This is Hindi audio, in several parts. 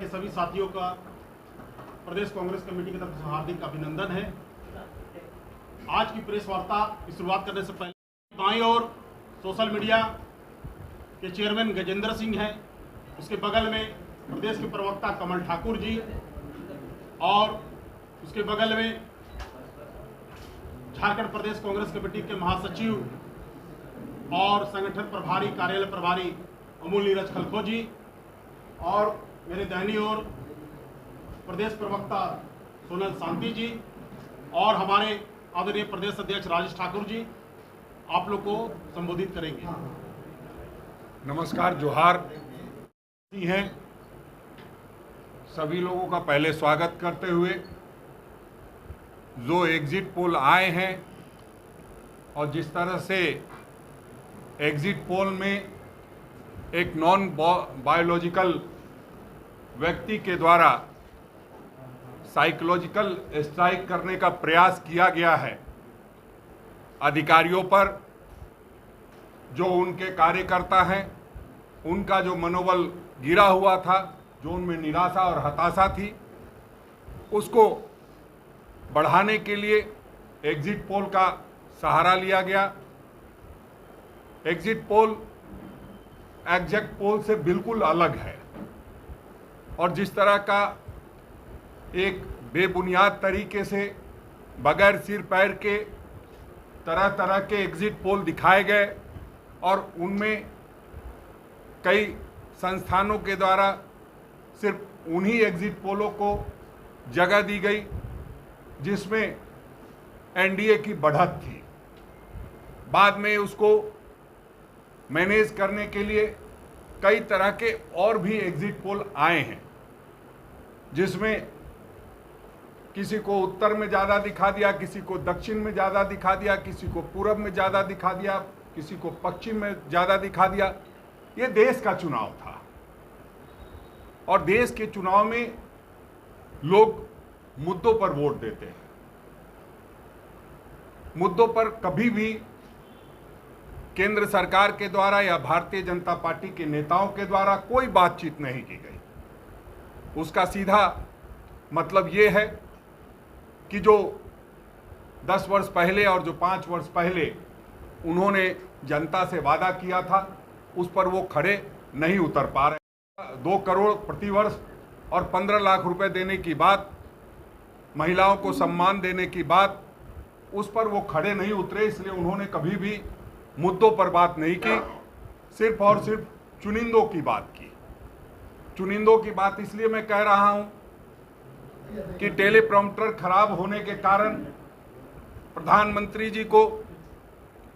के सभी साथियों का प्रदेश कांग्रेस कमेटी की तरफ से हार्दिक अभिनंदन है। आज की प्रेस वार्ता की शुरुआत करने से पहले दाईं ओर सोशल मीडिया के चेयरमैन गजेंद्र सिंह हैं, उसके बगल में प्रदेश के प्रवक्ता कमल ठाकुर जी और उसके बगल में झारखंड प्रदेश कांग्रेस कमेटी के महासचिव और संगठन प्रभारी कार्यालय प्रभारी अमूल नीरज खलखो जी और मेरे दाहिनी ओर प्रदेश प्रवक्ता सोनल शांति जी और हमारे आदरणीय प्रदेश अध्यक्ष राजेश ठाकुर जी आप लोग को संबोधित करेंगे। नमस्कार, जोहार हैं सभी लोगों का पहले स्वागत करते हुए जो एग्जिट पोल आए हैं और जिस तरह से एग्जिट पोल में एक नॉन बायोलॉजिकल व्यक्ति के द्वारा साइकोलॉजिकल स्ट्राइक करने का प्रयास किया गया है अधिकारियों पर, जो उनके कार्यकर्ता हैं उनका जो मनोबल गिरा हुआ था, जो उनमें निराशा और हताशा थी, उसको बढ़ाने के लिए एग्जिट पोल का सहारा लिया गया। एग्जिट पोल एग्जैक्ट पोल से बिल्कुल अलग है और जिस तरह का एक बेबुनियाद तरीके से बगैर सिर पैर के तरह तरह के एग्जिट पोल दिखाए गए और उनमें कई संस्थानों के द्वारा सिर्फ उन्हीं एग्जिट पोलों को जगह दी गई जिसमें एनडीए की बढ़त थी। बाद में उसको मैनेज करने के लिए कई तरह के और भी एग्जिट पोल आए हैं जिसमें किसी को उत्तर में ज़्यादा दिखा दिया, किसी को दक्षिण में ज़्यादा दिखा दिया, किसी को पूरब में ज़्यादा दिखा दिया, किसी को पश्चिम में ज़्यादा दिखा दिया। ये देश का चुनाव था और देश के चुनाव में लोग मुद्दों पर वोट देते हैं। मुद्दों पर कभी भी केंद्र सरकार के द्वारा या भारतीय जनता पार्टी के नेताओं के द्वारा कोई बातचीत नहीं की गई। उसका सीधा मतलब ये है कि जो 10 वर्ष पहले और जो 5 वर्ष पहले उन्होंने जनता से वादा किया था उस पर वो खड़े नहीं उतर पा रहे। 2 करोड़ प्रतिवर्ष और 15 लाख रुपए देने की बात, महिलाओं को सम्मान देने की बात, उस पर वो खड़े नहीं उतरे। इसलिए उन्होंने कभी भी मुद्दों पर बात नहीं की, सिर्फ और सिर्फ चुनिंदों की बात की। चुनिंदों की बात इसलिए मैं कह रहा हूं कि टेलीप्रॉम्प्टर खराब होने के कारण प्रधानमंत्री जी को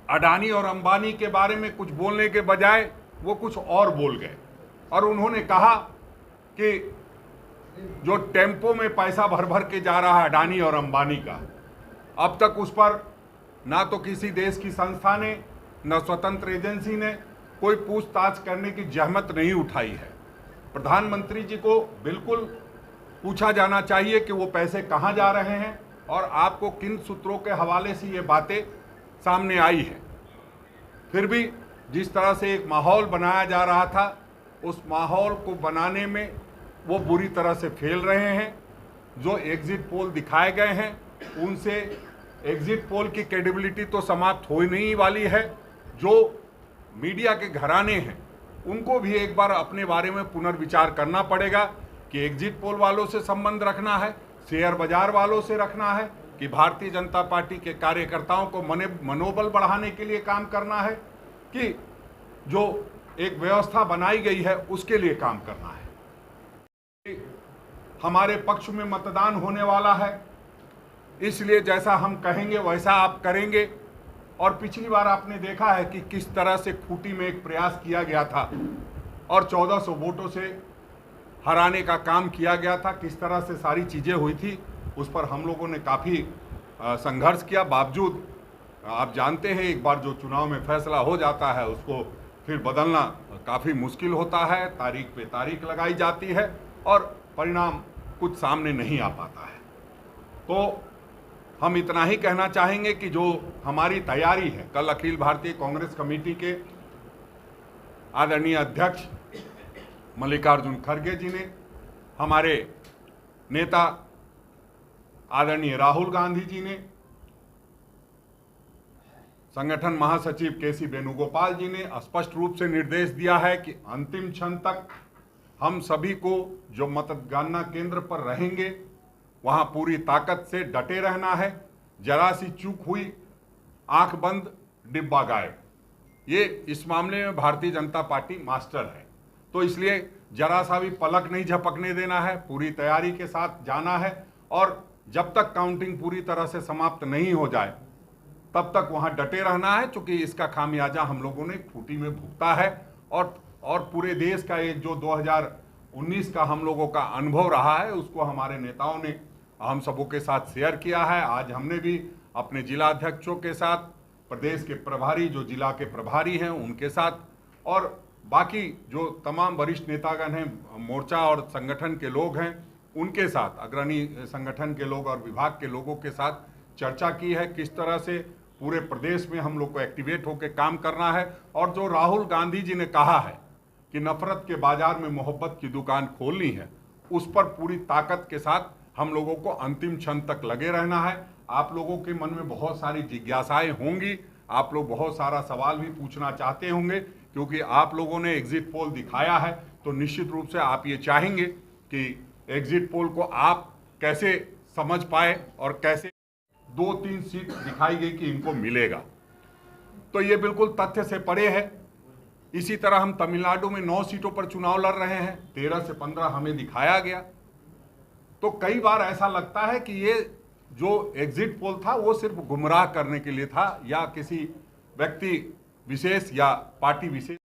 अडानी और अंबानी के बारे में कुछ बोलने के बजाय वो कुछ और बोल गए और उन्होंने कहा कि जो टेम्पो में पैसा भर भर के जा रहा है अडानी और अंबानी का, अब तक उस पर ना तो किसी देश की संस्था ने न स्वतंत्र एजेंसी ने कोई पूछताछ करने की जहमत नहीं उठाई है। प्रधानमंत्री जी को बिल्कुल पूछा जाना चाहिए कि वो पैसे कहाँ जा रहे हैं और आपको किन सूत्रों के हवाले से ये बातें सामने आई है। फिर भी जिस तरह से एक माहौल बनाया जा रहा था, उस माहौल को बनाने में वो बुरी तरह से फेल रहे हैं। जो एग्जिट पोल दिखाए गए हैं उनसे एग्जिट पोल की क्रेडिबिलिटी तो समाप्त हो ही नहीं वाली है। जो मीडिया के घराने हैं उनको भी एक बार अपने बारे में पुनर्विचार करना पड़ेगा कि एग्जिट पोल वालों से संबंध रखना है, शेयर बाजार वालों से रखना है, कि भारतीय जनता पार्टी के कार्यकर्ताओं को मनोबल बढ़ाने के लिए काम करना है, कि जो एक व्यवस्था बनाई गई है उसके लिए काम करना है। हमारे पक्ष में मतदान होने वाला है, इसलिए जैसा हम कहेंगे वैसा आप करेंगे। और पिछली बार आपने देखा है कि किस तरह से खूंटी में एक प्रयास किया गया था और 1400 वोटों से हराने का काम किया गया था। किस तरह से सारी चीज़ें हुई थी उस पर हम लोगों ने काफ़ी संघर्ष किया। बावजूद आप जानते हैं एक बार जो चुनाव में फैसला हो जाता है उसको फिर बदलना काफ़ी मुश्किल होता है। तारीख पे तारीख लगाई जाती है और परिणाम कुछ सामने नहीं आ पाता है। तो हम इतना ही कहना चाहेंगे कि जो हमारी तैयारी है, कल अखिल भारतीय कांग्रेस कमेटी के आदरणीय अध्यक्ष मल्लिकार्जुन खड़गे जी ने हमारे नेता आदरणीय राहुल गांधी जी ने, संगठन महासचिव केसी वेणुगोपाल जी ने स्पष्ट रूप से निर्देश दिया है कि अंतिम क्षण तक हम सभी को जो मतगणना केंद्र पर रहेंगे वहां पूरी ताकत से डटे रहना है। जरा सी चूक हुई, आंख बंद डिब्बा गायब। ये इस मामले में भारतीय जनता पार्टी मास्टर है, तो इसलिए जरा सा भी पलक नहीं झपकने देना है, पूरी तैयारी के साथ जाना है और जब तक काउंटिंग पूरी तरह से समाप्त नहीं हो जाए तब तक वहां डटे रहना है, क्योंकि इसका खामियाजा हम लोगों ने खूंटी में भुगता है और पूरे देश का ये जो 2019 का हम लोगों का अनुभव रहा है उसको हमारे नेताओं ने हम सबों के साथ शेयर किया है। आज हमने भी अपने जिला अध्यक्षों के साथ, प्रदेश के प्रभारी जो जिला के प्रभारी हैं उनके साथ और बाकी जो तमाम वरिष्ठ नेतागण हैं, मोर्चा और संगठन के लोग हैं, उनके साथ, अग्रणी संगठन के लोग और विभाग के लोगों के साथ चर्चा की है किस तरह से पूरे प्रदेश में हम लोग को एक्टिवेट होकर काम करना है। और जो राहुल गांधी जी ने कहा है कि नफरत के बाजार में मोहब्बत की दुकान खोलनी है, उस पर पूरी ताकत के साथ हम लोगों को अंतिम क्षण तक लगे रहना है। आप लोगों के मन में बहुत सारी जिज्ञासाएं होंगी, आप लोग बहुत सारा सवाल भी पूछना चाहते होंगे, क्योंकि आप लोगों ने एग्जिट पोल दिखाया है, तो निश्चित रूप से आप ये चाहेंगे कि एग्जिट पोल को आप कैसे समझ पाए और कैसे 2-3 सीट दिखाई गई कि इनको मिलेगा, तो ये बिल्कुल तथ्य से परे है। इसी तरह हम तमिलनाडु में 9 सीटों पर चुनाव लड़ रहे हैं, 13 से 15 हमें दिखाया गया। तो कई बार ऐसा लगता है कि ये जो एग्जिट पोल था वो सिर्फ गुमराह करने के लिए था या किसी व्यक्ति विशेष या पार्टी विशेष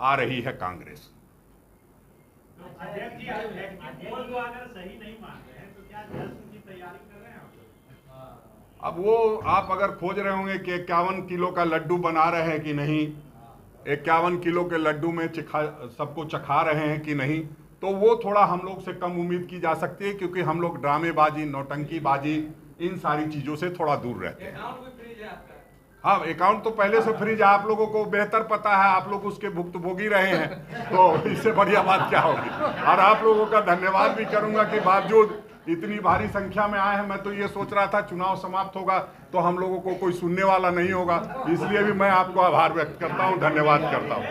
आ रही है कांग्रेस। अध्यक्ष जी, एग्जिट पोल को अगर सही नहीं मान रहे हैं तो क्या जश्न की तैयारी कर रहे हैं आप? अब वो आप अगर खोज रहे होंगे कि 51 किलो का लड्डू बना रहे हैं कि नहीं, 51 किलो के लड्डू में सबको चखा रहे हैं कि नहीं, तो वो थोड़ा हम लोग से कम उम्मीद की जा सकती है, क्योंकि हम लोग ड्रामेबाजी, नौटंकीबाजी, इन सारी चीजों से थोड़ा दूर रहते हैं। हाँ, अकाउंट तो पहले से फ्रीज है, आप लोगों को बेहतर पता है, आप लोग उसके भुक्तभोगी रहे हैं, तो इससे बढ़िया बात क्या होगी। और आप लोगों का धन्यवाद भी करूंगा कि बावजूद इतनी भारी संख्या में आए हैं। मैं तो ये सोच रहा था चुनाव समाप्त होगा तो हम लोगों को कोई सुनने वाला नहीं होगा, इसलिए भी मैं आपको आभार व्यक्त करता हूँ, धन्यवाद करता हूँ।